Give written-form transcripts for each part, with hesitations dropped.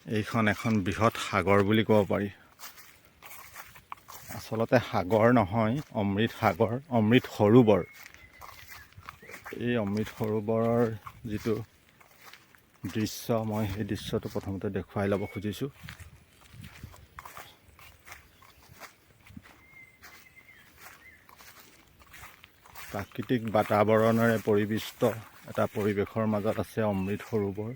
এইখন এখন বৃহৎ সাগৰ বুলি ক'ব পাৰি। আচলতে সাগৰ নহয়, অমৃত সাগৰ, অমৃত সৰোবৰ। এই অমৃত সৰোবৰৰ যিটো দৃশ্য, মই সেই দৃশ্যটো প্ৰথমতে দেখুৱাই ল'ব খুজিছোঁ। প্ৰাকৃতিক বাতাবৰণেৰে পৰিবেষ্ট এটা পৰিৱেশৰ মাজত আছে অমৃত সৰোবৰ।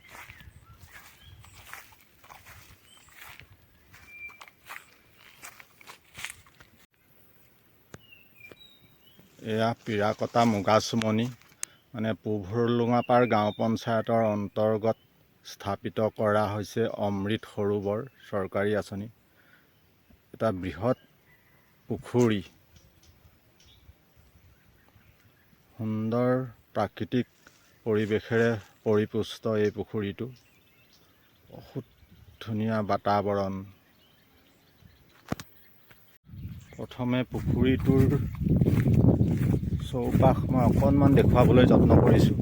এয়া পিৰাকটা মুগাচুমনি, মানে পুভৰুলুঙাপাৰ গাঁও পঞ্চায়তৰ অন্তৰ্গত স্থাপিত কৰা হৈছে অমৃত সৰোবৰ চৰকাৰী আঁচনি। এটা বৃহৎ পুখুৰী, সুন্দৰ প্ৰাকৃতিক পৰিৱেশেৰে পৰিপুষ্ট এই পুখুৰীটো। বহুত ধুনীয়া বাতাবৰণ। প্ৰথমে পুখুৰীটোৰ চৌপাশ মই অকণমান দেখুৱাবলৈ যত্ন কৰিছোঁ।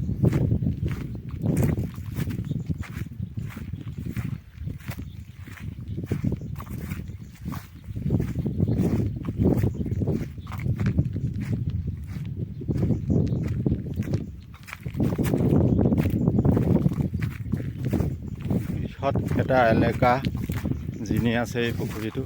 বৃহৎ এটা এলেকা জিনি আছে এই পুখুৰীটো।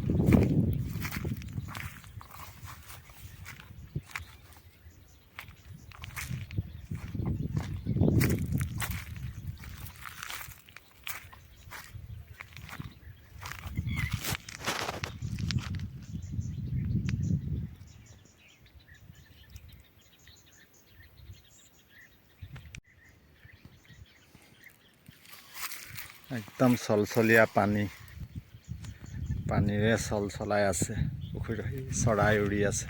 একদম চলচলীয়া পানী, পানীৰে চলচলাই আছে পুখুৰীটো। চৰাই উৰি আছে।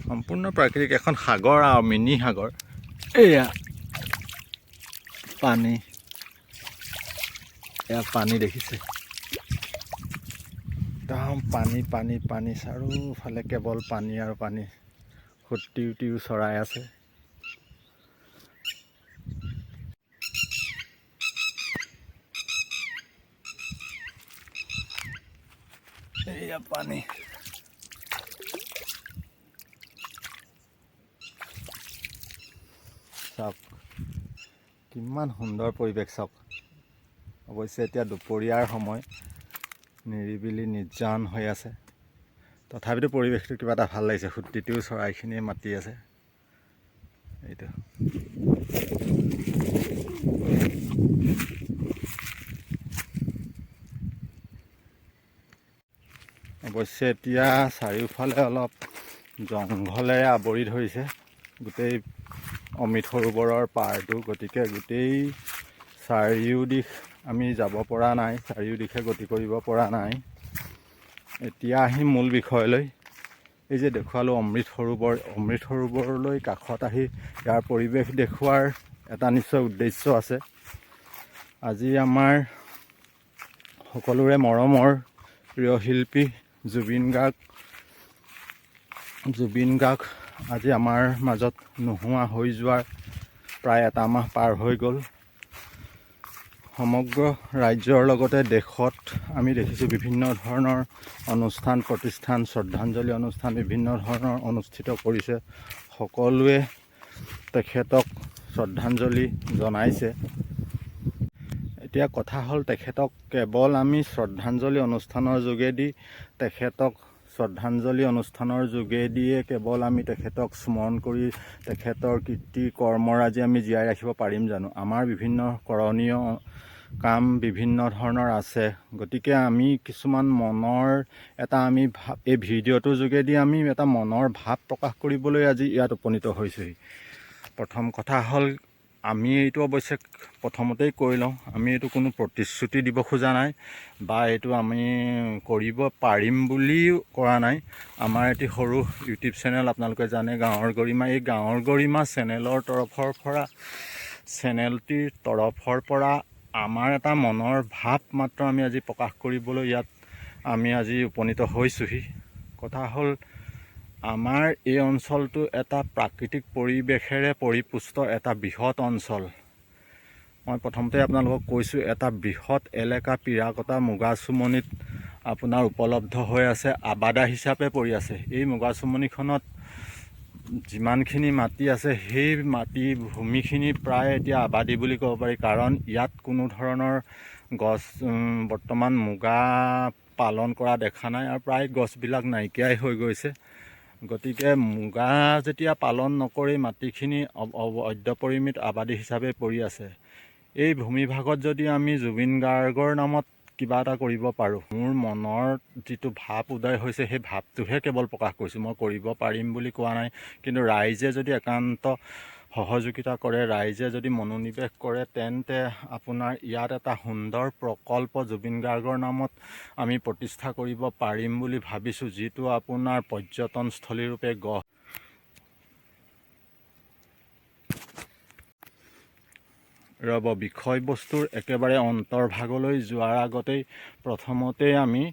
সম্পূৰ্ণ প্ৰাকৃতিক এখন সাগৰ আৰু মিনি সাগৰ। এয়া পানী, এয়া পানী দেখিছে, একদম পানী পানী পানী, চাৰিওফালে কেৱল পানী আৰু পানী। সুটি উটিও চৰাই আছে। এয়া পানী। চাওক কিমান সুন্দৰ পৰিৱেশ চাওক। অৱশ্যে এতিয়া দুপৰীয়াৰ সময়, নিৰিবিলি নিৰ্জন হৈ আছে, তথাপিতো পৰিৱেশটো কিবা এটা ভাল লাগিছে। সুটিটিও চৰাইখিনিয়ে মাতি আছে। এইটো অৱশ্যে এতিয়া চাৰিওফালে অলপ জংঘলেৰে আৱৰি ধৰিছে গোটেই অমৃত সৰোবৰৰ পাৰটো। গতিকে গোটেই চাৰিওদিশ আমি যাব পৰা নাই, চাৰিওদিশে গতি কৰিব পৰা নাই। এতিয়া আহিম মূল বিষয়লৈ। এই যে দেখুৱালোঁ অমৃত সৰোবৰ, অমৃত সৰোবৰলৈ কাষত আহি ইয়াৰ পৰিৱেশ দেখুওৱাৰ এটা নিশ্চয় উদ্দেশ্য আছে। আজি আমাৰ সকলোৰে মৰমৰ প্ৰিয় শিল্পী জুবিন গাৰ্গ আজি আমাৰ মাজত নোহোৱা হৈ যোৱাৰ প্ৰায় এটা মাহ পাৰ হৈ গ'ল। সমগ্ৰ ৰাজ্যৰ লগতে দেশত আমি দেখিছোঁ বিভিন্ন ধৰণৰ অনুষ্ঠান প্ৰতিষ্ঠান, শ্ৰদ্ধাঞ্জলি অনুষ্ঠান বিভিন্ন ধৰণৰ অনুষ্ঠিত কৰিছে। সকলোৱে তেখেতক শ্ৰদ্ধাঞ্জলি জনাইছে। এতিয়া কথা হ'ল, তেখেতক কেৱল আমি শ্ৰদ্ধাঞ্জলি অনুষ্ঠানৰ যোগেদি কেৱল আমি তেখেতক স্মৰণ কৰি তেখেতৰ কীৰ্তি কৰ্মৰাজি আমি জীয়াই ৰাখিব পাৰিম জানো? আমাৰ বিভিন্ন কৰণীয় কাম বিভিন্ন ধৰণৰ আছে। গতিকে আমি কিছুমান মনৰ এটা এই ভিডিঅ'টোৰ যোগেদি আমি এটা মনৰ ভাৱ প্ৰকাশ কৰিবলৈ আজি ইয়াত উপনীত হৈছোঁহি। প্ৰথম কথা হ'ল, আমি এইটো অৱশ্যে প্ৰথমতেই কৈ লওঁ, আমি এইটো কোনো প্ৰতিশ্ৰুতি দিব খোজা নাই বা এইটো আমি কৰিব পাৰিম বুলিও কৰা নাই। আমাৰ এটি সৰু ইউটিউব চেনেল, আপোনালোকে জানে, গাঁৱৰ গৰিমা। এই গাঁৱৰ গৰিমা চেনেলটিৰ তৰফৰ পৰা আমাৰ এটা মনৰ ভাৱ মাত্ৰ আমি আজি প্ৰকাশ কৰিবলৈ ইয়াত আমি আজি উপনীত হৈছোঁহি। কথা হ'ল, আমাৰ এই অঞ্চলটো এটা প্ৰাকৃতিক পৰিৱেশেৰে পৰিপুষ্ট এটা বৃহৎ অঞ্চল। মই প্ৰথমতে আপোনালোকক কৈছোঁ এটা বৃহৎ এলেকা পিৰাকটা মুগাচুমনিত আপোনাৰ উপলব্ধ হৈ আছে, আবাদা হিচাপে পৰি আছে। এই মুগাচুমনিখনত যিমানখিনি মাটি আছে সেই মাটি ভূমিখিনি প্ৰায় এতিয়া আবাদী বুলি ক'ব পাৰি, কাৰণ ইয়াত কোনো ধৰণৰ গছ বৰ্তমান মুগা পালন কৰা দেখা নাই আৰু প্ৰায় গছবিলাক নাইকিয়াই হৈ গৈছে। গতিকে মুগা যেতিয়া পালন নকৰি মাটিখিনি অদ্যপৰিমিত আবাদী হিচাপে পৰি আছে, এই ভূমিভাগত যদি আমি জুবিন গাৰ্গৰ নামত কিবা এটা কৰিব পাৰোঁ, মোৰ মনৰ যিটো ভাৱ উদয় হৈছে সেই ভাৱটোহে কেৱল প্ৰকাশ কৰিছোঁ। মই কৰিব পাৰিম বুলি কোৱা নাই, কিন্তু ৰাইজে যদি একান্ত সহযোগিতা কৰে, ৰাইজে যদি মনোনিৱেশ কৰে, তেন্তে আপোনাৰ ইয়াত এটা সুন্দৰ প্ৰকল্প জুবিন গাৰ্গৰ নামত আমি প্ৰতিষ্ঠা কৰিব পাৰিম বুলি ভাবিছোঁ, যিটো আপোনাৰ পৰ্যটনস্থলীৰূপে বিষয়বস্তুৰ একেবাৰে অন্তৰ্ভাগলৈ যোৱাৰ আগতেই প্ৰথমতেই আমি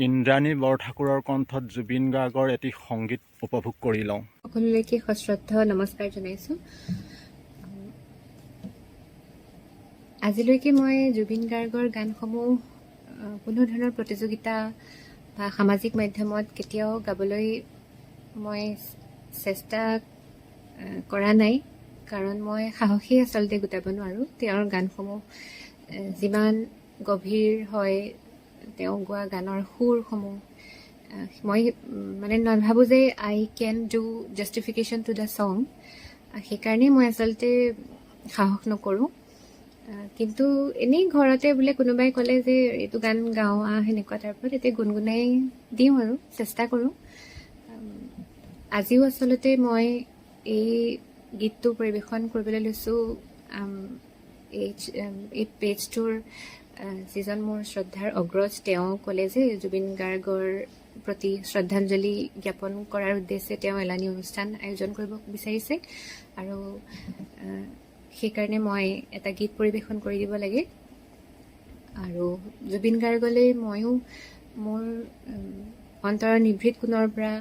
ইন্দ্ৰাণী বৰঠাকুৰৰ কণ্ঠত জুবিন গাৰ্গৰ এটি সংগীত উপভোগ কৰি লওঁ। সকলোলৈকে সশ্ৰদ্ধ নমস্কাৰ জনাইছোঁ। আজিলৈকে মই জুবিন গাৰ্গৰ গানসমূহ কোনো ধৰণৰ প্ৰতিযোগিতা বা সামাজিক মাধ্যমত কেতিয়াও গাবলৈ মই চেষ্টা কৰা নাই, কাৰণ মই সাহসী আচলতে গোটাব নোৱাৰোঁ। তেওঁৰ গানসমূহ যিমান গভীৰ হয়, তেওঁ গোৱা গানৰ সুৰসমূহ, মই মানে নাভাবোঁ যে I can do justification to the song. সেইকাৰণে মই আচলতে সাহস নকৰোঁ। কিন্তু এনেই ঘৰতে বোলে কোনোবাই ক'লে যে এইটো গান গাওঁ সেনেকুৱা টাইপত তেতিয়া গুণগুণাই দিওঁ আৰু চেষ্টা কৰোঁ। আজিও আচলতে মই এই গীতটো পৰিৱেশন কৰিবলৈ লৈছোঁ এই পেজটোৰ যিজন মোৰ শ্ৰদ্ধাৰ অগ্ৰজ, তেওঁ ক'লে যে জুবিন গাৰ্গৰ প্ৰতি শ্ৰদ্ধাঞ্জলি জ্ঞাপন কৰাৰ উদ্দেশ্যে তেওঁ এলানি অনুষ্ঠান আয়োজন কৰিব বিচাৰিছে, আৰু সেইকাৰণে মই এটা গীত পৰিৱেশন কৰি দিব লাগে। আৰু জুবিন গাৰ্গলৈ ময়ো মোৰ অন্তৰৰ নিভৃত কোণৰ পৰা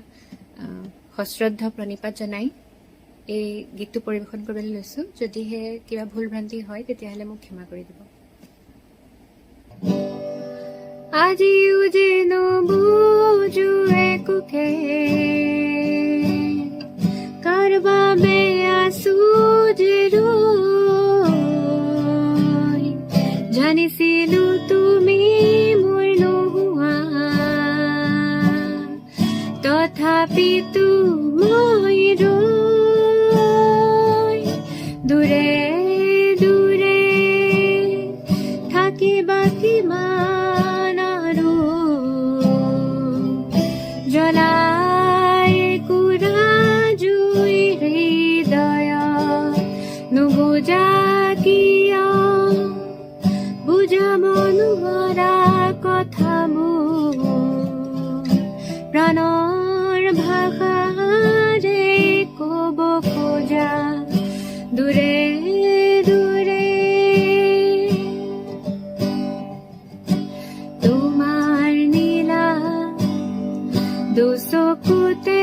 সশ্ৰদ্ধ প্ৰণিপাত জনাই এই গীতটো পৰিৱেশন কৰিবলৈ লৈছোঁ। যদিহে কিবা ভুল ভ্ৰান্তি হয় তেতিয়াহ'লে মোক ক্ষমা কৰি দিব। আজিও যে নুবুজো একোকে, কাৰ বাবে আছোঁ যে ৰৈ, জানিছিলো তুমি মোৰ নোহোৱা, তথাপিতো মই ৰৈ দূৰে দূৰে থাকিবা কিমান আৰু, জ্বলাই কুৰা জুই হৃদয় নুবুজা কিয়, বুজাব নোৱাৰা কথা মোৰ প্ৰাণৰ ভাষাৰে ক'ব খোজা, দূৰে দূৰে তোমাৰ নীলা দুচকুতে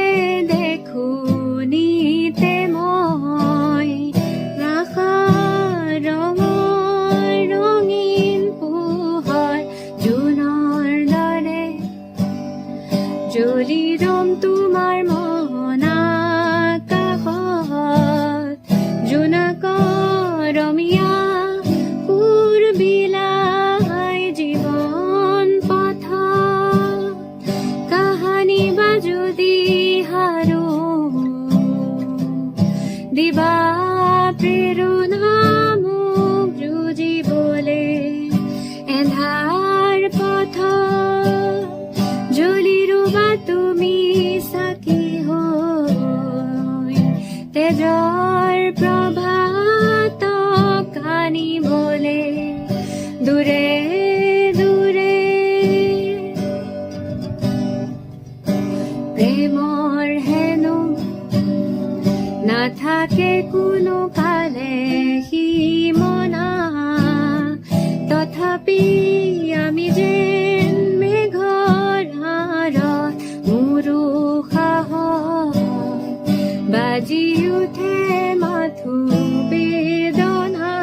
দেখো নিতে মই, আশা ৰঙৰ ৰঙীন পোহৰ জোনৰ দৰে জ্বলি ৰম তোমাৰ মন আকাশত, জোনাক ৰমীয়া সুৰ বিলাই জীৱন পথ, কাহানী বা যদি হাৰো দিবা প্ৰেৰণা মোক যুঁজিবলে, এন্ধাৰ পথ জ্বলি ৰবা তুমি চাকি হৈ, তেজৰ প্ৰভাতক আনিবলে দূৰে দূৰে, প্ৰেমৰ হেনো নাথাকে কোনো কালে সীমনা, তথাপি আমি যেন মেঘৰ আঁৰত মোৰো সাহস, বাজি উঠে মাথো বেদনা,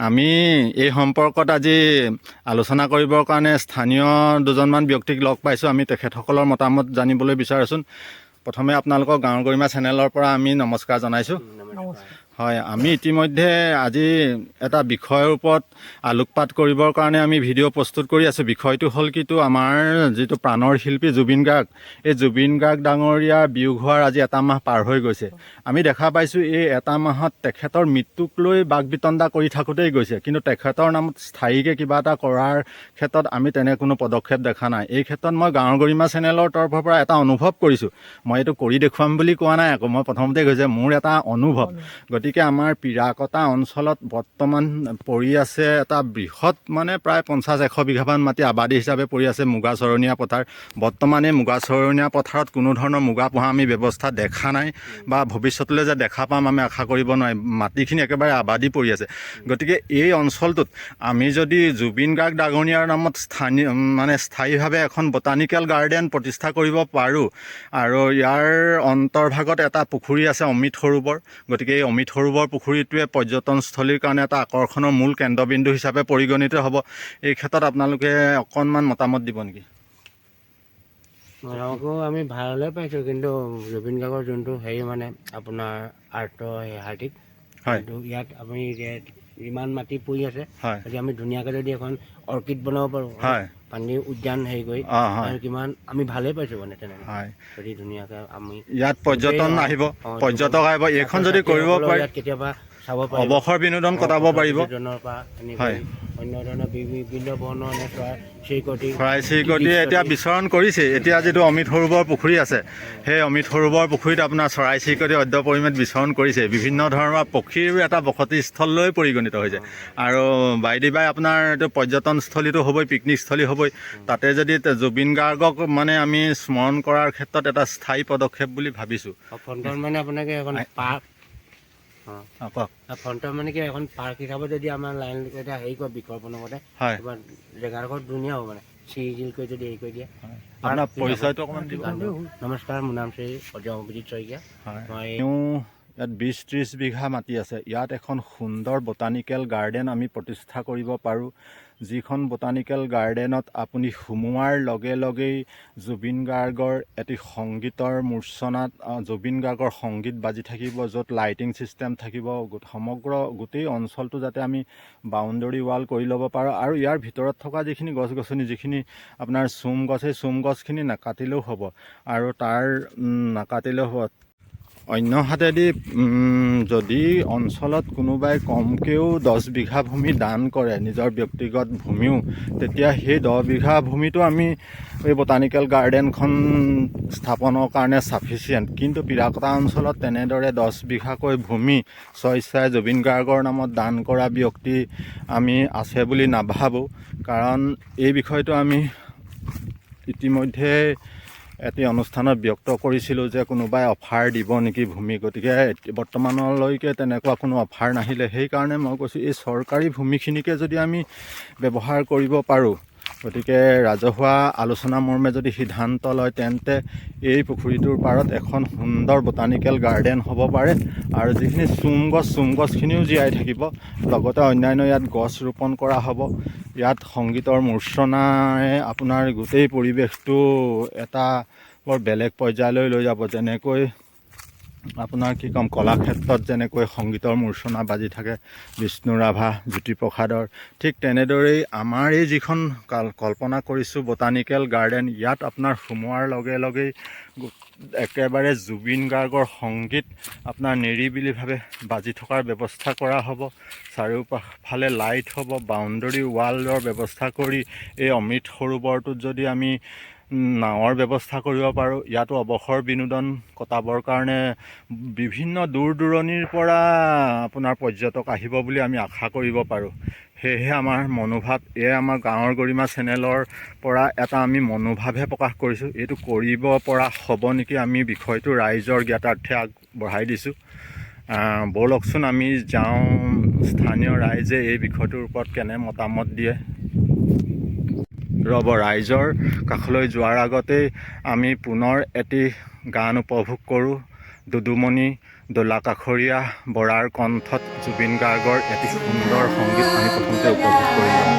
আমি এই সম্পৰ্কত আজি আলোচনা কৰিবৰ কাৰণে স্থানীয় দুজনমান ব্যক্তিক লগ পাইছোঁ। আমি তেখেতসকলৰ মতামত জানিবলৈ বিচাৰিছোঁ। প্ৰথমে আপোনালোকৰ গাঁৱৰ গৰিমা চেনেলৰ পৰা আমি নমস্কাৰ জনাইছোঁ। হয়, আমি ইতিমধ্যে আজি এটা বিষয়ৰ ওপৰত আলোকপাত কৰিবৰ কাৰণে আমি ভিডিঅ' প্ৰস্তুত কৰি আছোঁ। বিষয়টো হ'ল কিটো, আমাৰ যিটো প্ৰাণৰ শিল্পী জুবিন গাৰ্গ, এই জুবিন গাৰ্গ ডাঙৰীয়াৰ বিয়োগ হোৱাৰ আজি এটা মাহ পাৰ হৈ গৈছে। আমি দেখা পাইছোঁ এই এটা মাহত তেখেতৰ মৃত্যুক লৈ বাক বিতণ্ডা কৰি থাকোঁতেই গৈছে, কিন্তু তেখেতৰ নামত স্থায়ীকৈ কিবা এটা কৰাৰ ক্ষেত্ৰত আমি তেনে কোনো পদক্ষেপ দেখা নাই। এই ক্ষেত্ৰত মই গাঁৱৰ গৰিমা চেনেলৰ তৰফৰ পৰা এটা অনুভৱ কৰিছোঁ। মই এইটো কৰি দেখুৱাম বুলি কোৱা নাই আকৌ, মই প্ৰথমতে কৈছে মোৰ এটা অনুভৱ। গতিকে আমাৰ পিৰাকটা অঞ্চলত বৰ্তমান পৰি আছে এটা বৃহৎ, মানে প্ৰায় 50-100 বিঘামান মাটি আবাদী হিচাপে পৰি আছে মুগা চৰণীয়া পথাৰ। বৰ্তমান এই মুগা চৰণীয়া পথাৰত কোনো ধৰণৰ মুগা পোহা আমি ব্যৱস্থা দেখা নাই, বা ভৱিষ্যতলৈ যে দেখা পাম আমি আশা কৰিব নোৱাৰিম। মাটিখিনি একেবাৰে আবাদী পৰি আছে। গতিকে এই অঞ্চলটোত আমি যদি জুবিন গাৰ্গ ডাঙৰীয়াৰ নামত স্থায়ীভাৱে এখন বটানিকেল গাৰ্ডেন প্ৰতিষ্ঠা কৰিব পাৰোঁ, আৰু ইয়াৰ অন্তৰ্ভাগত এটা পুখুৰী আছে অমৃত সৰোবৰ। গতিকে এই অমৃত সৰোবৰ পুখুৰীটোৱে পৰ্যটনস্থলীৰ কাৰণে এটা আকৰ্ষণৰ মূল কেন্দ্ৰবিন্দু হিচাপে পৰিগণিত হ'ব। এই ক্ষেত্ৰত আপোনালোকে অকণমান মতামত দিব নেকি? আকৌ আমি ভাললৈ পাইছোঁ, কিন্তু জুবিন গাৰ্গৰ যোনটো হেৰি মানে আপোনাৰ হাৰ্দিক, হয়, কিন্তু ইয়াত আমি ইমান মাটি পৰি আছে, হয়, যদি আমি ধুনীয়াকৈ যদি এখন অৰ্কিড বনাব পাৰোঁ, হয়, পানীৰ উদ্যান হেৰি কৰি, হয়, আৰু কিমান আমি ভালেই পাইছোঁ মানে তেনেকৈ। হয়, যদি ধুনীয়াকৈ আমি ইয়াত পৰ্যটন আহিব, পৰ্যটক আহিব, এইখন যদি কৰিব পাৰি ইয়াত কেতিয়াবা চাব পাৰিব, অৱসৰ বিনোদন কটাব পাৰিব। হয়, অন্য ধৰণৰ বিভিন্ন ধৰণৰ চৰাই চিৰিকটি এতিয়া বিচৰণ কৰিছে। এতিয়া যিটো অমৃত সৰোবৰ পুখুৰী আছে, সেই অমৃত সৰোবৰ পুখুৰীত আপোনাৰ চৰাই চিৰিকটি অদ্য পৰিমাণত বিচৰণ কৰিছে। বিভিন্ন ধৰণৰ পক্ষীৰ এটা বসতিস্থললৈ পৰিগণিত হৈছে। আৰু বাইদেবাই আপোনাৰ এইটো পৰ্যটনস্থলীটো হ'বই, পিকনিকস্থলী হ'বই। তাতে যদি জুবিন গাৰ্গক মানে আমি স্মৰণ কৰাৰ ক্ষেত্ৰত এটা স্থায়ী পদক্ষেপ বুলি ভাবিছোঁ। মানে আপোনাকে এখন পাৰ্ক, কওক। ফ্ৰণ্টত মানে কি এখন পাৰ্ক হিচাপত যদি আমাৰ লাইন এটা হেৰি কৰে বিকল্পনমতে, হয়, জেগাডোখৰ ধুনীয়া হ'ব মানে চিৰিজিল কৰি যদি হেৰি কৰি দিয়ে। আপোনাৰ পৰিচয়টো অকণমান দিব। নমস্কাৰ, মোৰ নাম শ্ৰী অজয়জিৎ শইকীয়া। ইয়াত 20-30 বিঘা মাটি আছে। ইয়াত এখন সুন্দৰ বটানিকেল গাৰ্ডেন আমি প্ৰতিষ্ঠা কৰিব পাৰোঁ, যিখন বটানিকেল গাৰ্ডেনত আপুনি সোমোৱাৰ লগে লগেই জুবিন গাৰ্গৰ এটি সংগীতৰ মূৰ্ছনাত জুবিন গাৰ্গৰ সংগীত বাজি থাকিব, য'ত লাইটিং ছিষ্টেম থাকিব। সমগ্ৰ গোটেই অঞ্চলটো যাতে আমি বাউণ্ডৰী ৱাল কৰি ল'ব পাৰোঁ, আৰু ইয়াৰ ভিতৰত থকা যিখিনি গছ গছনি, যিখিনি আপোনাৰ চোম গছ, সেই চোম গছখিনি নাকাটিলেও হ'ব, আৰু তাৰ নাকাটিলেও হ'ব। অন্যহাতেদি যদি অঞ্চলত কোনোবাই কমকৈও 10 বিঘা ভূমি দান কৰে, নিজৰ ব্যক্তিগত ভূমিও, তেতিয়া সেই 10 বিঘা ভূমিটো আমি এই বটানিকেল গাৰ্ডেনখন স্থাপনৰ কাৰণে ছাফিচিয়েণ্ট। কিন্তু পিৰাকটা অঞ্চলত তেনেদৰে 10 বিঘাকৈ ভূমি স্বইচ্ছাই জুবিন গাৰ্গৰ নামত দান কৰা ব্যক্তি আমি আছে বুলি নাভাবোঁ। কাৰণ এই বিষয়টো আমি ইতিমধ্যে এটি অনুষ্ঠানত ব্যক্ত কৰিছিলোঁ যে কোনোবাই অফাৰ দিব নেকি ভূমি। গতিকে বৰ্তমানলৈকে তেনেকুৱা কোনো অফাৰ নাহিলে। সেইকাৰণে মই কৈছোঁ এই চৰকাৰী ভূমিখিনিকে যদি আমি ব্যৱহাৰ কৰিব পাৰোঁ, গতিকে ৰাজহুৱা আলোচনা মৰ্মে যদি সিদ্ধান্ত লয়, তেন্তে এই পুখুৰীটোৰ পাৰত এখন সুন্দৰ বটানিকেল গাৰ্ডেন হ'ব পাৰে, আৰু যিখিনি চোম গছখিনিও জীয়াই থাকিব। লগতে অন্যান্য ইয়াত গছ ৰোপণ কৰা হ'ব। ইয়াত সংগীতৰ মূৰ্ছনাৰে আপোনাৰ গোটেই পৰিৱেশটো এটা বৰ বেলেগ পৰ্যায়লৈ লৈ যাব। যেনেকৈ আপোনাৰ কি ক'ম, কলাক্ষেত্ৰত যেনেকৈ সংগীতৰ মূৰ্ছনা বাজি থাকে বিষ্ণু ৰাভা, জ্যোতিপ্ৰসাদৰ, ঠিক তেনেদৰেই আমাৰ এই যিখন কল্পনা কৰিছোঁ বটানিকেল গাৰ্ডেন, ইয়াত আপোনাৰ সোমোৱাৰ লগে লগেই একেবাৰে জুবিন গাৰ্গৰ সংগীত আপোনাৰ নিৰিবিলিভাৱে বাজি থকাৰ ব্যৱস্থা কৰা হ'ব। চাৰিওফালে লাইট হ'ব, বাউণ্ডৰী ৱালৰ ব্যৱস্থা কৰি এই অমৃত সৰোবৰটোত যদি আমি নাৱৰ ব্যৱস্থা কৰিব পাৰোঁ, ইয়াতো অৱসৰ বিনোদন কটাবৰ কাৰণে বিভিন্ন দূৰ দূৰণিৰ পৰা আপোনাৰ পৰ্যটক আহিব বুলি আমি আশা কৰিব পাৰোঁ। সেয়েহে আমাৰ মনোভাৱ, এয়া আমাৰ গাঁৱৰ গৰিমা চেনেলৰ পৰা এটা আমি মনোভাৱহে প্ৰকাশ কৰিছোঁ। এইটো কৰিব পৰা হ'ব নেকি, আমি বিষয়টো ৰাইজৰ জ্ঞাতাৰ্থে আগবঢ়াই দিছোঁ। ব'লকচোন আমি যাওঁ, স্থানীয় ৰাইজে এই বিষয়টোৰ ওপৰত কেনে মতামত দিয়ে। ৰাইজৰ কাষলৈ যোৱাৰ আগতেই আমি পুনৰ এটি গান উপভোগ কৰোঁ। দুদুমণি দোলাকাষৰীয়া বৰাৰ কণ্ঠত জুবিন গাৰ্গৰ এটি সুন্দৰ সংগীত আমি প্ৰথমতে উপভোগ কৰি লওঁ।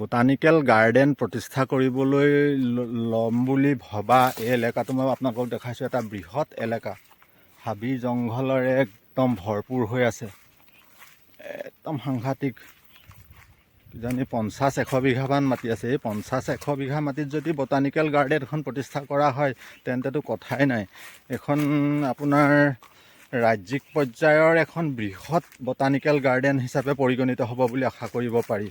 বটানিকেল গাৰ্ডেন প্ৰতিষ্ঠা কৰিবলৈ ল'ম বুলি ভবা এই এলেকাটো মই আপোনালোকক দেখাইছোঁ। এটা বৃহৎ এলেকা, হাবি জংঘলেৰে একদম ভৰপূৰ হৈ আছে, একদম সাংঘাতিক। কিজানি 50-100 বিঘামান মাটি আছে। এই 50-100 বিঘা মাটিত যদি বটানিকেল গাৰ্ডেন এখন প্ৰতিষ্ঠা কৰা হয় তেন্তেতো কথাই নাই। এখন আপোনাৰ ৰাজ্যিক পৰ্যায়ৰ এখন বৃহৎ বটানিকেল গাৰ্ডেন হিচাপে পৰিগণিত হ'ব বুলি আশা কৰিব পাৰি।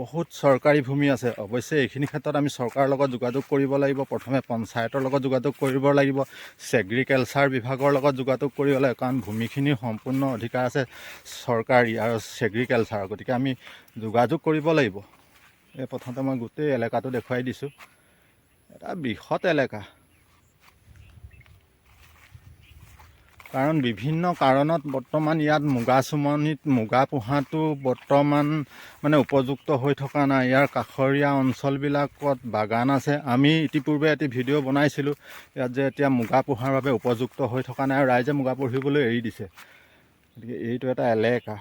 বহুত চৰকাৰী ভূমি আছে। অৱশ্যে এইখিনি ক্ষেত্ৰত আমি চৰকাৰৰ লগত যোগাযোগ কৰিব লাগিব। প্ৰথমে পঞ্চায়তৰ লগত যোগাযোগ কৰিব লাগিব, ছেগ্ৰিকালচাৰ বিভাগৰ লগত যোগাযোগ কৰিব লাগিব, কাৰণ ভূমিখিনিৰ সম্পূৰ্ণ অধিকাৰ আছে চৰকাৰী আৰু ছেগ্ৰিকালচাৰৰ। গতিকে আমি যোগাযোগ কৰিব লাগিব। এই প্ৰথমতে মই গোটেই এলেকাটো দেখুৱাই দিছোঁ। এটা বৃহৎ এলেকা। কাৰণ বিভিন্ন কাৰণত বৰ্তমান ইয়াত মুগা চোমনিত মুগা পোহাটো বৰ্তমান মানে উপযুক্ত হৈ থকা নাই। ইয়াৰ কাষৰীয়া অঞ্চলবিলাকত বাগান আছে। আমি ইতিপূৰ্বে এটি ভিডিঅ' বনাইছিলোঁ ইয়াত যে এতিয়া মুগা পোহাৰ বাবে উপযুক্ত হৈ থকা নাই আৰু ৰাইজে মুগা পুহিবলৈ এৰি দিছে। গতিকে এইটো এটা এলেকা।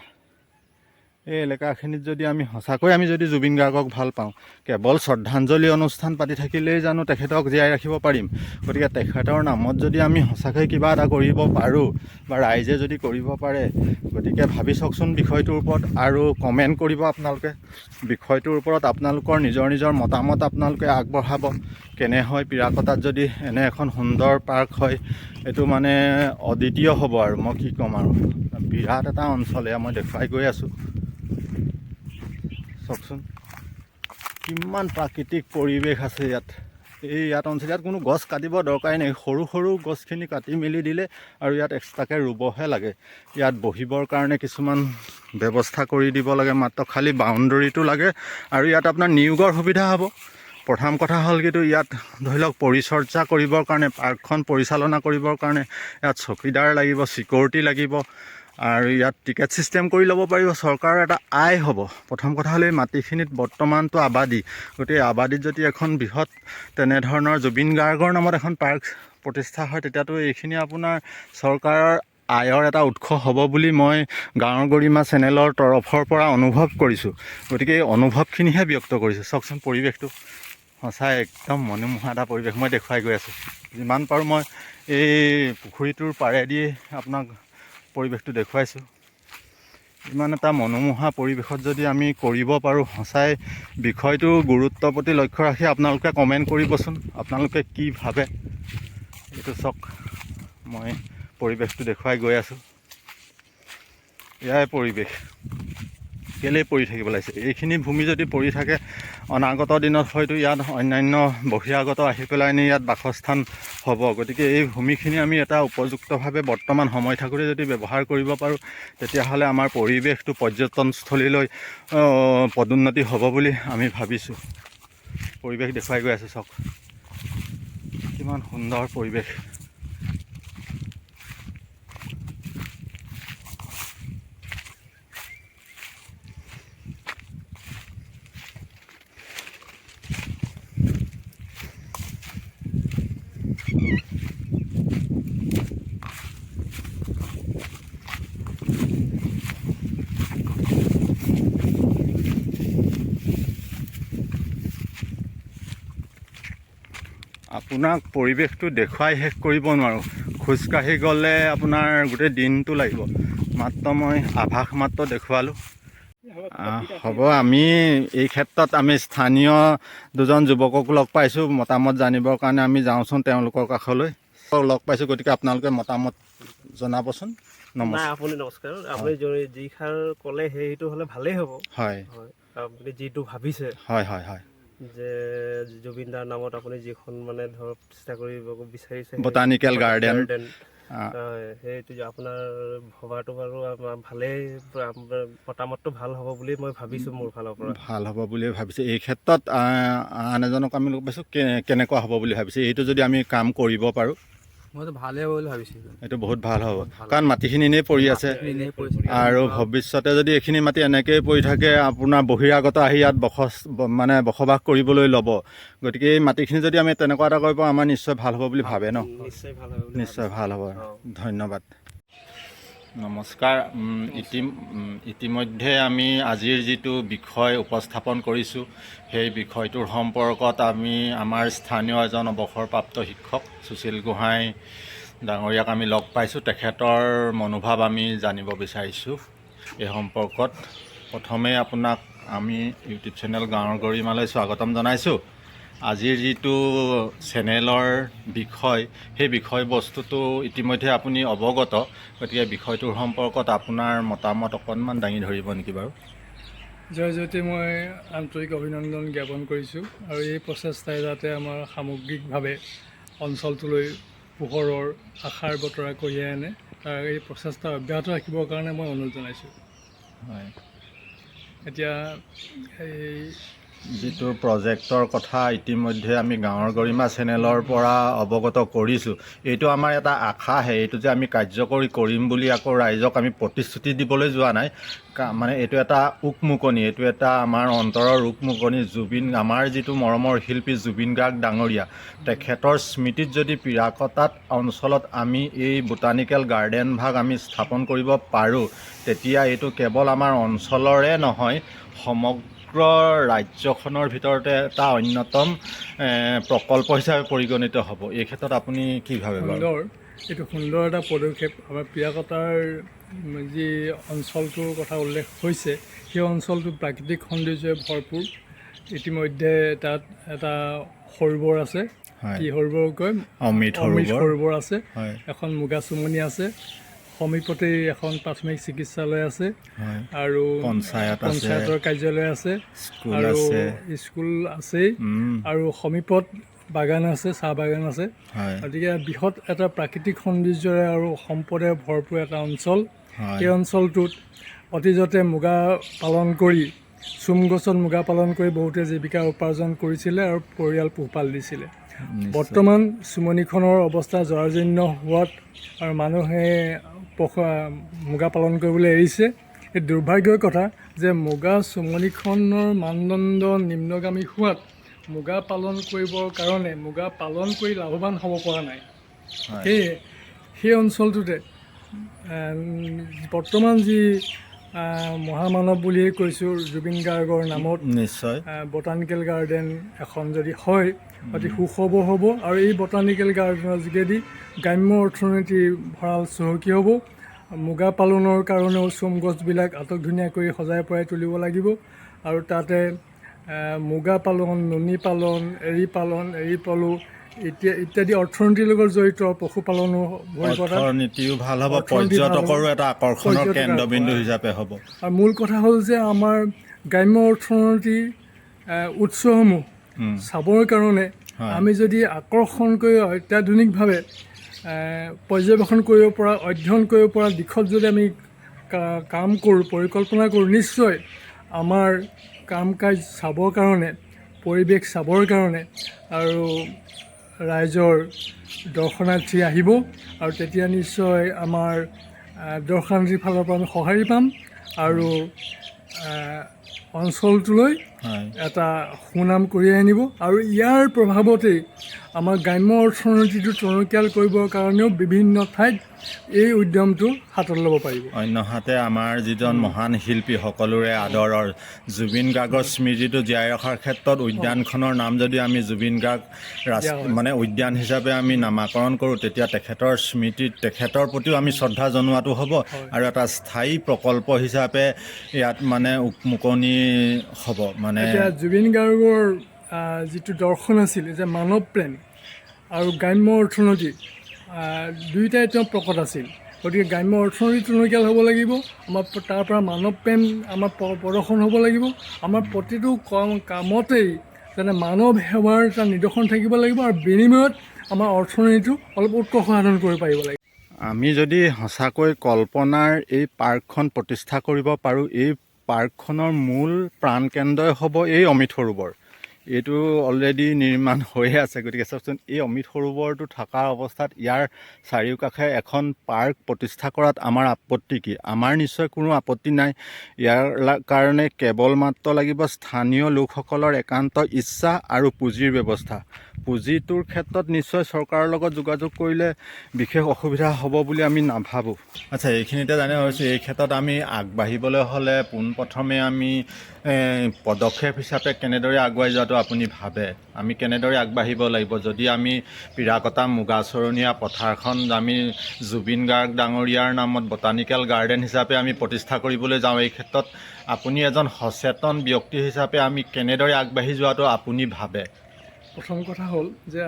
এই এলেকাখিনিত যদি আমি সঁচাকৈ যদি জুবিন গাৰ্গক ভাল পাওঁ, কেৱল শ্ৰদ্ধাঞ্জলি অনুষ্ঠান পাতি থাকিলেই জানো তেখেতক জীয়াই ৰাখিব পাৰিম? গতিকে তেখেতৰ নামত যদি আমি সঁচাকৈ কিবা এটা কৰিব পাৰোঁ বা ৰাইজে যদি কৰিব পাৰে, গতিকে ভাবি চাওকচোন বিষয়টোৰ ওপৰত আৰু কমেণ্ট কৰিব আপোনালোকে। বিষয়টোৰ ওপৰত আপোনালোকৰ নিজৰ মতামত আপোনালোকে আগবঢ়াব। কেনে হয় পিৰাকতাত যদি এনে এখন সুন্দৰ পাৰ্ক হয়, এইটো মানে অদ্বিতীয় হ'ব আৰু মই কি ক'ম আৰু। বিৰাট এটা অঞ্চলে মই দেখুৱাই গৈ আছোঁ। চাওকচোন কিমান প্ৰাকৃতিক পৰিৱেশ আছে ইয়াত। ইয়াত অঞ্চল, ইয়াত কোনো গছ কাটিব দৰকাৰেই নাই। সৰু গছখিনি কাটি মেলি দিলে আৰু ইয়াত এক্সট্ৰাকৈ ৰুবহে লাগে। ইয়াত বহিবৰ কাৰণে কিছুমান ব্যৱস্থা কৰি দিব লাগে, মাত্ৰ খালী বাউণ্ডেৰীটো লাগে। আৰু ইয়াত আপোনাৰ নিয়োগৰ সুবিধা হ'ব। প্ৰথম কথা হ'ল কিন্তু ইয়াত ধৰি লওক পৰিচৰ্যা কৰিবৰ কাৰণে, পাৰ্কখন পৰিচালনা কৰিবৰ কাৰণে ইয়াত চকীদাৰ লাগিব, চিকিউৰিটি লাগিব। আৰু ইয়াত টিকেট ছিষ্টেম কৰি ল'ব পাৰিব। চৰকাৰৰ এটা আয় হ'ব। প্ৰথম কথা হ'ল এই মাটিখিনিত বৰ্তমানটো আবাদী, গতিকে আবাদীত যদি এখন বৃহৎ তেনেধৰণৰ জুবিন গাৰ্গৰ নামত এখন পাৰ্ক প্ৰতিষ্ঠা হয়, তেতিয়াতো এইখিনি আপোনাৰ চৰকাৰৰ আয়ৰ এটা উৎস হ'ব বুলি মই গাঁৱৰ গৰিমা চেনেলৰ তৰফৰ পৰা অনুভৱ কৰিছোঁ। গতিকে এই অনুভৱখিনিহে ব্যক্ত কৰিছোঁ। চাওকচোন পৰিৱেশটো সঁচাই একদম মনোমোহা এটা পৰিৱেশ মই দেখুৱাই গৈ আছোঁ। যিমান পাৰোঁ মই এই পুখুৰীটোৰ পাৰেদি আপোনাক পৰিৱেশটো দেখুৱাইছোঁ। ইমান এটা মনোমোহা পৰিৱেশত যদি আমি কৰিব পাৰোঁ, সঁচাই বিষয়টো গুৰুত্বৰ প্ৰতি লক্ষ্য ৰাখি আপোনালোকে কমেণ্ট কৰিবচোন, আপোনালোকে কি ভাবে। এইটো চাওক, মই পৰিৱেশটো দেখুৱাই গৈ আছোঁ। এয়াই পৰিৱেশ। কেলেই পৰি থাকিব লাগিছে? এইখিনি ভূমি যদি পৰি থাকে, অনাগত দিনত হয়তো ইয়াত অন্যান্য বহিৰাগত আহি পেলাই নি ইয়াত বাসস্থান হ'ব। গতিকে এই ভূমিখিনি আমি এটা উপযুক্তভাৱে বৰ্তমান সময় থাকোঁতে যদি ব্যৱহাৰ কৰিব পাৰোঁ, তেতিয়াহ'লে আমাৰ পৰিৱেশটো পৰ্যটনস্থলীলৈ পদোন্নতি হ'ব বুলি আমি ভাবিছোঁ। পৰিৱেশ দেখুৱাই গৈ আছোঁ। চাওক কিমান সুন্দৰ পৰিৱেশ। আপোনাক পৰিৱেশটো দেখুৱাই শেষ কৰিব নোৱাৰোঁ। খোজকাঢ়ি গ'লে আপোনাৰ গোটেই দিনটো লাগিব। মাত্ৰ মই আভাস মাত্ৰ দেখুৱালোঁ। হ'ব, আমি এই ক্ষেত্ৰত আমি স্থানীয় দুজন যুৱকক লগ পাইছোঁ মতামত জানিবৰ কাৰণে। আমি যাওঁচোন তেওঁলোকৰ কাষলৈ। লগ পাইছোঁ, গতিকে আপোনালোকে মতামত জনাবচোন। নাই আপুনি নমস্কাৰ। আপুনি যিষাৰ ক'লে সেইটো হ'লে ভালেই হ'ব। হয়, আপুনি যিটো ভাবিছে, হয় যে জুবিন দাৰ নামত আপুনি যিখন মানে ধৰক চেষ্টা কৰিব বিচাৰিছে, বটানিকেল গাৰ্ডেন, সেইটো আপোনাৰ ভবাটো বাৰু ভালেই, মতামতটো ভাল হ'ব বুলি মই ভাবিছোঁ। মোৰ ফালৰ পৰা ভাল হ'ব বুলি ভাবিছোঁ। এই ক্ষেত্ৰত আন এজনক আমি লগ পাইছোঁ, কেনেকুৱা হ'ব বুলি ভাবিছে? এইটো যদি আমি কাম কৰিব পাৰোঁ, মইতো ভালেই হ'ব বুলি ভাবিছিলোঁ। এইটো বহুত ভাল হ'ব, কাৰণ মাটিখিনি এনেই পৰি আছে। আৰু ভৱিষ্যতে যদি এইখিনি মাটি এনেকৈয়ে পৰি থাকে, আপোনাৰ বহিৰাগত আহি ইয়াত বসবাস কৰিবলৈ ল'ব। গতিকে এই মাটিখিনি যদি আমি তেনেকুৱা এটা কৰিব, আমাৰ নিশ্চয় ভাল হ'ব বুলি ভাবে ন? নিশ্চয় ভাল হ'ব। ধন্যবাদ। নমস্কাৰ। ইতিমধ্যে আমি আজিৰ যিটো বিষয় উপস্থাপন কৰিছোঁ, সেই বিষয়টোৰ সম্পৰ্কত আমি আমাৰ স্থানীয় এজন অৱসৰপ্ৰাপ্ত শিক্ষক সুশীল গোহাঁই ডাঙৰীয়াক আমি লগ পাইছোঁ। তেখেতৰ মনোভাৱ আমি জানিব বিচাৰিছোঁ এই সম্পৰ্কত। প্ৰথমে আপোনাক আমি ইউটিউব চেনেল গাঁৱৰ গৰিমালৈ স্বাগতম জনাইছোঁ। আজিৰ যিটো চেনেলৰ বিষয়, সেই বিষয়বস্তুটো ইতিমধ্যে আপুনি অৱগত। গতিকে বিষয়টোৰ সম্পৰ্কত আপোনাৰ মতামত অকণমান দাঙি ধৰিব নেকি বাৰু? জয়জ্যোতি, মই আন্তৰিক অভিনন্দন জ্ঞাপন কৰিছোঁ। আৰু এই প্ৰচেষ্টাই যাতে আমাৰ সামগ্ৰিকভাৱে অঞ্চলটোলৈ পোহৰৰ আশাৰ বতৰা কঢ়িয়াই আনে, তাৰ এই প্ৰচেষ্টা অব্যাহত ৰাখিবৰ কাৰণে মই অনুৰোধ জনাইছোঁ। হয়, এতিয়া এই যিটো প্ৰজেক্টৰ কথা ইতিমধ্যে আমি গাঁৱৰ গৰিমা চেনেলৰ পৰা অৱগত কৰিছোঁ, এইটো আমাৰ এটা আশাহে, এইটো যে আমি কাৰ্যকৰী কৰিম বুলি আকৌ ৰাইজক আমি প্ৰতিশ্ৰুতি দিবলৈ যোৱা নাই। মানে এইটো এটা উকমুকনি, এইটো এটা আমাৰ অন্তৰৰ উকমুকনি। আমাৰ যিটো মৰমৰ শিল্পী জুবিন গাৰ্গ ডাঙৰীয়া, তেখেতৰ স্মৃতিত যদি পিৰাকতাত অঞ্চলত আমি এই বোটানিকেল গাৰ্ডেন ভাগ আমি স্থাপন কৰিব পাৰোঁ, তেতিয়া এইটো কেৱল আমাৰ অঞ্চলৰে নহয়, সমগ্ৰ ৰাজ্যখনৰ ভিতৰতে এটা অন্যতম প্ৰকল্প হিচাপে পৰিগণিত হ'ব। এই ক্ষেত্ৰত আপুনি কি ভাবে বাৰু? এইটো সুন্দৰ এটা পদক্ষেপ। আমাৰ পিৰাকতাৰ যি অঞ্চলটোৰ কথা উল্লেখ হৈছে, সেই অঞ্চলটো প্ৰাকৃতিক সৌন্দৰ্যৰে ভৰপূৰ। ইতিমধ্যে তাত এটা সৰোবৰ আছে, কি সৰোবৰ কয়, অমৃত সৰোবৰ আছে, হয়। এখন মুগা চুমনি আছে, সমীপতেই এখন প্ৰাথমিক চিকিৎসালয় আছে, আৰু পঞ্চায়তৰ কাৰ্যালয় আছে, আৰু স্কুল আছেই, আৰু সমীপত বাগান আছে, চাহ বাগান আছে। গতিকে বৃহৎ এটা প্ৰাকৃতিক সৌন্দৰ্যৰে আৰু সম্পদে ভৰপূৰ এটা অঞ্চল। এই অঞ্চলটোত অতীজতে মুগা পালন কৰি, চুম গছত মুগা পালন কৰি বহুতে জীৱিকা উপাৰ্জন কৰিছিলে আৰু পৰিয়াল পোহপাল দিছিলে। বৰ্তমান চুমনিখনৰ অৱস্থা জৰাজীৰ্ণ হোৱাত আৰু মানুহে মুগা পালন কৰিবলৈ এৰিছে। এই দুৰ্ভাগ্যৰ কথা যে মুগা চুমনিখনৰ মানদণ্ড নিম্নগামী হোৱাত মুগা পালন কৰিবৰ কাৰণে মুগা পালন কৰি লাভৱান হ'ব পৰা নাই। সেয়ে সেই অঞ্চলটোতে বৰ্তমান যি মহামানৱ বুলিয়ে কৈছোঁ জুবিন গাৰ্গৰ নামত নিশ্চয় বটানিকেল গাৰ্ডেন এখন যদি হয়, অতি সুখবৰ হ'ব। আৰু এই বটানিকেল গাৰ্ডেনৰ যোগেদি গ্ৰাম্য অৰ্থনীতিৰ ভঁৰাল চহকী হ'ব। মুগা পালনৰ কাৰণেও চোম গছবিলাক আটকধুনীয়াকৈ সজাই পৰাই তুলিব লাগিব, আৰু তাতে মুগা পালন, নুনী পালন, এৰী পলু ইত্যাদি অৰ্থনীতিৰ লগত জড়িত পশুপালনো অৰ্থনীতিও ভাল হ'ব, পৰ্যটকৰো এটা আকৰ্ষণৰ কেন্দ্ৰবিন্দু হিচাপে হ'ব। আৰু মূল কথা হ'ল যে আমাৰ গ্ৰাম্য অৰ্থনীতিৰ উৎসসমূহ চাবৰ কাৰণে আমি যদি আকৰ্ষণ কৰি অত্যাধুনিকভাৱে পৰ্যবেক্ষণ কৰিব পৰা, অধ্যয়ন কৰিব পৰা দিশত যদি আমি কাম কৰোঁ, পৰিকল্পনা কৰোঁ, নিশ্চয় আমাৰ কাম কাজ চাবৰ কাৰণে, পৰিৱেশ চাবৰ কাৰণে আৰু ৰাইজৰ দৰ্শনাৰ্থী আহিব, আৰু তেতিয়া নিশ্চয় আমাৰ দৰ্শনাৰ্থীৰ ফালৰ পৰা আমি সঁহাৰি পাম, আৰু অঞ্চলটোলৈ এটা সুনাম কঢ়িয়াই আনিব। আৰু ইয়াৰ প্ৰভাৱতেই আমাৰ গ্ৰাম্য অৰ্থনীতিটো টনকিয়াল কৰিবৰ কাৰণেও বিভিন্ন ঠাইত এই উদ্যমটো হাতত ল'ব পাৰিব। অন্যহাতে আমাৰ যিজন মহান শিল্পী, সকলোৰে আদৰৰ জুবিন গাৰ্গৰ স্মৃতিটো জীয়াই ৰখাৰ ক্ষেত্ৰত উদ্যানখনৰ নাম যদি আমি জুবিন গাৰ্গ মানে উদ্যান হিচাপে আমি নামাকৰণ কৰোঁ, তেতিয়া তেখেতৰ স্মৃতিত, তেখেতৰ প্ৰতিও আমি শ্ৰদ্ধা জনোৱাটো হ'ব, আৰু এটা স্থায়ী প্ৰকল্প হিচাপে ইয়াত মানে উকমুকনি হ'ব। মানে এতিয়া জুবিন গাৰ্গৰ যিটো দৰ্শন আছিল যে মানৱ প্ৰেম আৰু গ্ৰাম্য অৰ্থনীতি, দুয়োটাই তেওঁ প্ৰকট আছিল। গতিকে গ্ৰাম্য অৰ্থনীতি টনকিয়াল হ'ব লাগিব, আমাৰ তাৰ পৰা মানৱ প্ৰেম আমাৰ প্ৰদৰ্শন হ'ব লাগিব। আমাৰ প্ৰতিটো কামতেই যেনে মানৱ সেৱাৰ এটা নিদৰ্শন থাকিব লাগিব, আৰু বিনিময়ত আমাৰ অৰ্থনীতিটো অলপ উৎকৰ্ষ সাধন কৰিব পাৰিব লাগিব। আমি যদি সঁচাকৈ কল্পনাৰ এই পাৰ্কখন প্ৰতিষ্ঠা কৰিব পাৰোঁ, এই পাৰ্কখনৰ মূল প্ৰাণকেন্দ্ৰই হ'ব এই অমৃত সৰোবৰ। এইটো অলৰেডি নিৰ্মাণ হৈয়ে আছে। গতিকে চাওকচোন, এই অমৃত সৰোবৰটো থকা অৱস্থাত ইয়াৰ চাৰিওকাষে এখন পাৰ্ক প্ৰতিষ্ঠা কৰাত আমাৰ আপত্তি কি? আমাৰ নিশ্চয় কোনো আপত্তি নাই। ইয়াৰ কাৰণে কেৱল মাত্ৰ লাগিব স্থানীয় লোকসকলৰ একান্ত ইচ্ছা আৰু পুঁজিৰ ব্যৱস্থা। পুঁজিটোৰ ক্ষেত্ৰত নিশ্চয় চৰকাৰৰ লগত যোগাযোগ কৰিলে বিশেষ অসুবিধা হ'ব বুলি আমি নাভাবোঁ। আচ্ছা, এইখিনিতে জানিব পাৰিছোঁ, এই ক্ষেত্ৰত আমি আগবাঢ়িবলৈ হ'লে পোনপ্ৰথমে আমি পদক্ষেপ হিচাপে কেনেদৰে আগুৱাই যোৱাটো আপুনি ভাবে? আমি কেনেদৰে আগবাঢ়িব লাগিব? যদি আমি পিৰাকতা মুগাচৰণীয়া পথাৰখন আমি জুবিন গাৰ্গ ডাঙৰীয়াৰ নামত বটানিকেল গাৰ্ডেন হিচাপে আমি প্ৰতিষ্ঠা কৰিবলৈ যাওঁ, এই ক্ষেত্ৰত আপুনি এজন সচেতন ব্যক্তি হিচাপে আমি কেনেদৰে আগবাঢ়ি যোৱাটো আপুনি ভাবে? প্ৰথম কথা হ'ল যে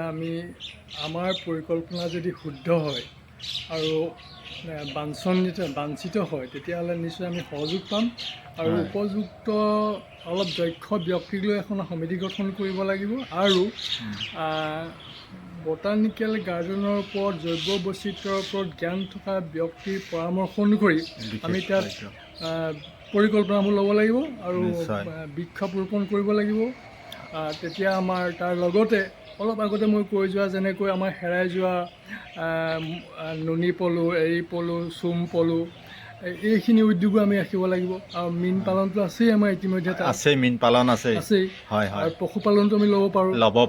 আমাৰ পৰিকল্পনা যদি শুদ্ধ হয় আৰু বাঞ্ছিত হয়, তেতিয়াহ'লে নিশ্চয় আমি সহযোগ পাম, আৰু উপযুক্ত অলপ দক্ষ ব্যক্তিক লৈ এখন সমিতি গঠন কৰিব লাগিব, আৰু বটানিকেল গাৰ্ডেনৰ ওপৰত, জৈৱ বৈচিত্ৰ্যৰ ওপৰত জ্ঞান থকা ব্যক্তিৰ পৰামৰ্শ অনুসৰি আমি তাত পৰিকল্পনাবোৰ ল'ব লাগিব আৰু নিশ্চয়। বৃক্ষ ৰোপণ কৰিব লাগিব। তেতিয়া আমাৰ তাৰ লগতে অলপ আগতে মই কৈ যোৱা যেনেকৈ আমাৰ হেৰাই যোৱা নুনী পলু, এৰী পলু, চোম পলু এইখিনি উদ্যোগো আমি ৰাখিব লাগিব। আৰু মীন পালনটো আছেই আমাৰ ইতিমধ্যে তাত আছে, মীন পালন আছেই। হয় হয়, আৰু পশুপালনটো আমি ল'ব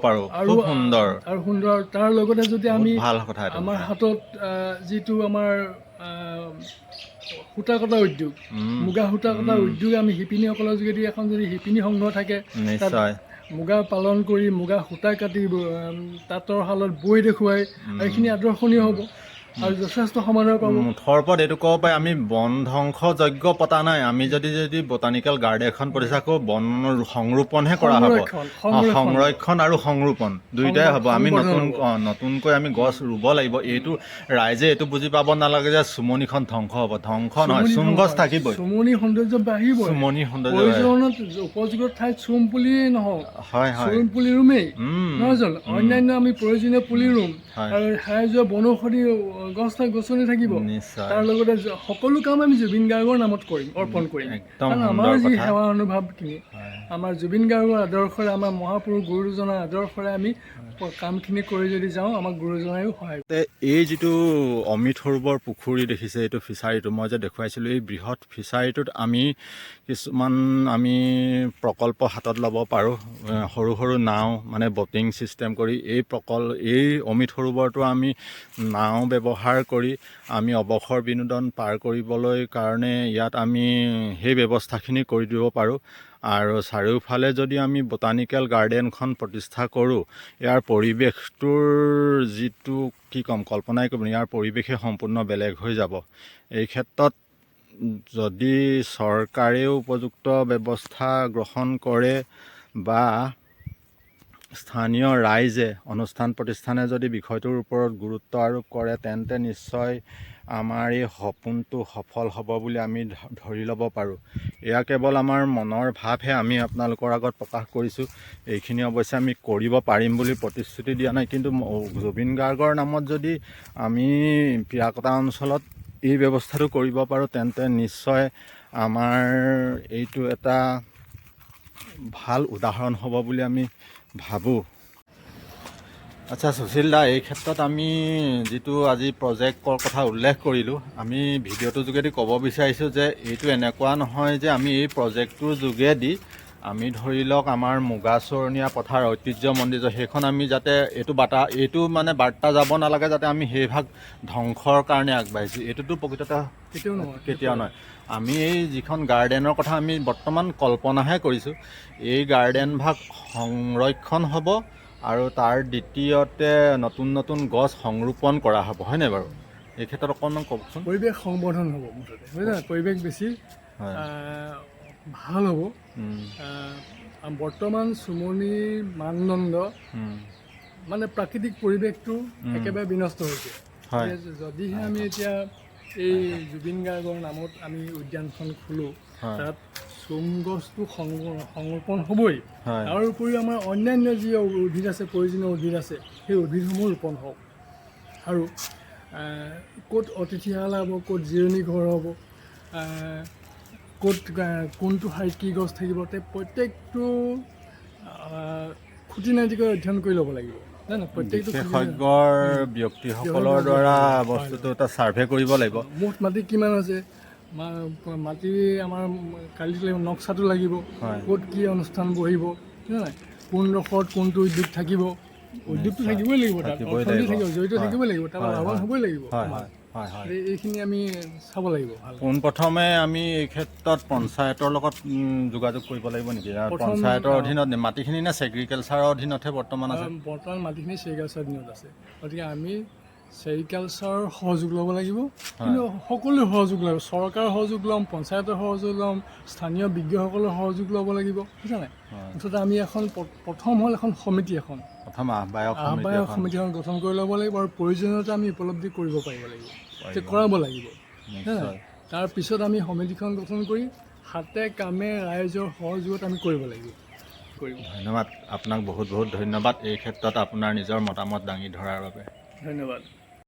পাৰোঁ। খুব সুন্দৰ। আৰু সুন্দৰ। তাৰ লগতে যদি আমি ভাল কথা এইটো। আমাৰ হাতত যিটো আমাৰ সূতা কটা উদ্যোগ, মুগা সূতা কটা উদ্যোগ, আমি শিপিনীসকলৰ যোগেদি এখন যদি শিপিনী সংঘ থাকে, তাত নিশ্চয় মুগা পালন কৰি মুগা সূতা কাটি তাঁতৰ শালত বৈ দেখুৱাই এইখিনি আদৰ্শনীয় হ'ব আৰু যথেষ্ট সমাদৰ পাব। মুঠৰ ওপৰত এইটো ক'ব পাৰি, আমি বন ধ্বংস যজ্ঞ পতা নাই। আমি যদি বটানিকেল গাৰ্ডেন এখন প্ৰতিষ্ঠা কৰোঁ, বন সংৰোপণহে কৰা হ'ব। সংৰক্ষণ আৰু সংৰোপণ দুয়োটাই হ'ব। আমি নতুনকৈ আমি গছ ৰুব লাগিব। এইটো ৰাইজে এইটো বুজি পাব নালাগে যে চুমনিখন ধ্বংস হ'ব। ধ্বংস নহয়, চুম গছ থাকিবই। চুমনি সৌন্দৰ্য বাঢ়িবই। চুমনি সৌন্দৰ্য প্ৰয়োজনত উপযুক্ত ঠাইত চুম পুলিয়ে নহওক, হয় হয়, চুম পুলি ৰুমেই নহয় জানো? অন্যান্য আমি প্ৰয়োজনীয় পুলি ৰুম আৰু হেৰাই যোৱা বনৌষধি গছনি থাকিব। নিশ্চয়। তাৰ লগতে সকলো কাম আমি জুবিন গাৰ্গৰ নামত কৰিম, অৰ্পণ কৰিম। কাৰণ আমাৰ যি সেৱা অনুভৱখিনি, আমাৰ জুবিন গাৰ্গৰ আদৰ্শৰে, আমাৰ মহাপুৰুষ গুৰুজনাৰ আদৰ্শৰে আমি কামখিনি কৰি যদি যাওঁ, আমাক গুৰুজনায়ো সহায় কৰে। এই যিটো অমৃত সৰোবৰ পুখুৰী দেখিছে, এইটো ফিচাৰীটো মই যে দেখুৱাইছিলোঁ, এই বৃহৎ ফিচাৰীটোত আমি কিছুমান প্ৰকল্প হাতত ল'ব পাৰোঁ। সৰু সৰু নাও, মানে বটিং ছিষ্টেম কৰি এই অমৃত সৰোবৰটো আমি নাও ব্যৱহাৰ কৰি আমি অৱসৰ বিনোদন পাৰ কৰিবলৈ কাৰণে ইয়াত আমি সেই ব্যৱস্থাখিনি কৰি দিব পাৰোঁ। আৰু চাৰিওফালে যদি আমি বটানিকেল গাৰ্ডেনখন প্ৰতিষ্ঠা কৰোঁ, ইয়াৰ পৰিৱেশটোৰ যিটো কি ক'ম, কল্পনাই কৰিব, ইয়াৰ পৰিৱেশে সম্পূৰ্ণ বেলেগ হৈ যাব। এই ক্ষেত্ৰত যদি চৰকাৰেও উপযুক্ত ব্যৱস্থা গ্ৰহণ কৰে বা স্থানীয় ৰাইজে, অনুষ্ঠান প্ৰতিষ্ঠানে যদি বিষয়টোৰ ওপৰত গুৰুত্ব আৰোপ কৰে, তেন্তে নিশ্চয় আমাৰ এই সপোনটো সফল হ'ব বুলি আমি ধৰি ল'ব পাৰোঁ। এয়া কেৱল আমাৰ মনৰ ভাৱহে আমি আপোনালোকৰ আগত প্ৰকাশ কৰিছোঁ। এইখিনি অৱশ্যে আমি কৰিব পাৰিম বুলি প্ৰতিশ্ৰুতি দিয়া নাই, কিন্তু জুবিন গাৰ্গৰ নামত যদি আমি পিৰাকটা অঞ্চলত এই ব্যৱস্থাটো কৰিব পাৰোঁ, তেন্তে নিশ্চয় আমাৰ এইটো এটা ভাল উদাহৰণ হ'ব বুলি আমি ভাবোঁ। আচ্ছা সুশীল দা, এই ক্ষেত্ৰত আমি যিটো আজি প্ৰজেক্টৰ কথা উল্লেখ কৰিলোঁ, আমি ভিডিঅ'টোৰ যোগেদি ক'ব বিচাৰিছোঁ যে এইটো এনেকুৱা নহয় যে আমি এই প্ৰজেক্টটোৰ যোগেদি আমি ধৰি লওক আমাৰ মুগাচৰণীয়া পথাৰ ঐতিহ্যমণ্ডিত সেইখন আমি যাতে এইটো মানে বাৰ্তা যাব নালাগে যাতে আমি সেই ভাগ ধ্বংসৰ কাৰণে আগবাঢ়িছোঁ, এইটোতো প্ৰকৃততে কেতিয়াও নহয়। আমি এই যিখন গাৰ্ডেনৰ কথা আমি বৰ্তমান কল্পনাহে কৰিছোঁ, এই গাৰ্ডেন ভাগ সংৰক্ষণ হ'ব আৰু তাৰ দ্বিতীয়তে নতুন নতুন গছ সংৰোপণ কৰা হ'ব, হয়নে বাৰু? এই ক্ষেত্ৰত অকণমান কওকচোন। পৰিৱেশ সংবৰ্ধন হ'ব মুঠতে, হয় নহয়? পৰিৱেশ বেছি ভাল হ'ব। বৰ্তমান চুমনিৰ মানদণ্ড মানে প্ৰাকৃতিক পৰিৱেশটো একেবাৰে বিনষ্ট হৈছে। যদিহে আমি এতিয়া এই জুবিন গাৰ্গৰ নামত আমি উদ্যানখন খোলোঁ, তাত চোম গছটো সংৰোপণ হ'বই। তাৰ উপৰিও আমাৰ অন্যান্য যি উদ্ভিদ আছে, প্ৰয়োজনীয় উদ্ভিদ আছে, সেই উদ্ভিদসমূহ ৰোপণ হওক। আৰু ক'ত অতিথিশালা হ'ব, ক'ত জিৰণি ঘৰ হ'ব, ক'ত কোনটো ঠাইত কি গছ থাকিব, প্ৰত্যেকটো খুঁটি নাটিকৈ অধ্যয়ন কৰি ল'ব লাগিব। বিশেষজ্ঞৰ ব্যক্তিসকলৰ দ্বাৰা বস্তুটো এটা ছাৰ্ভে কৰিব লাগিব। মুঠ মাটি কিমান আছে, মাটি আমাৰ কালি নক্সাটো লাগিব, ক'ত কি অনুষ্ঠান বহিব, নাই কোনডোখৰত কোনটো উদ্যোগ থাকিব, উদ্যোগটো থাকিবই লাগিব, তাত অৰ্থনীতি থাকিব, জড়িত থাকিবই লাগিব, তাৰ লাভৱান হ'বই লাগিব। এইখিনি আমি চাব লাগিব। পোনপ্ৰথমে আমি এই ক্ষেত্ৰত পঞ্চায়তৰ লগত যোগাযোগ কৰিব লাগিব নেকি? পঞ্চায়তৰ অধীনত মাটিখিনি নে ছেগ্ৰিকালচাৰৰ অধীনতহে বৰ্তমান আছে? বৰ্তমান মাটিখিনি ছেগ্ৰিকালচাৰৰ অধীনত আছে, গতিকে আমি ছেৰিকালচাৰৰ সহযোগ ল'ব লাগিব। কিন্তু সকলোৱে সহযোগ ল'ব, চৰকাৰৰ সহযোগ ল'ম, পঞ্চায়তৰ সহযোগ ল'ম, স্থানীয় বিজ্ঞসকলৰ সহযোগ ল'ব লাগিব, বুজিছা নাই? মুঠতে আমি প্ৰথম হ'ল এখন সমিতি, আহ্বায়ক সমিতিখন গঠন কৰি ল'ব লাগিব আৰু প্ৰয়োজনীয়তা আমি উপলব্ধি কৰিব পাৰিব লাগিব, কৰাব লাগিব। তাৰপিছত আমি সমিতিখন গঠন কৰি হাতে কামে ৰাইজৰ সহযোগত আমি কৰিব লাগিব। ধন্যবাদ আপোনাক, বহুত বহুত ধন্যবাদ এই ক্ষেত্ৰত আপোনাৰ নিজৰ মতামত দাঙি ধৰাৰ বাবে। ধন্যবাদ।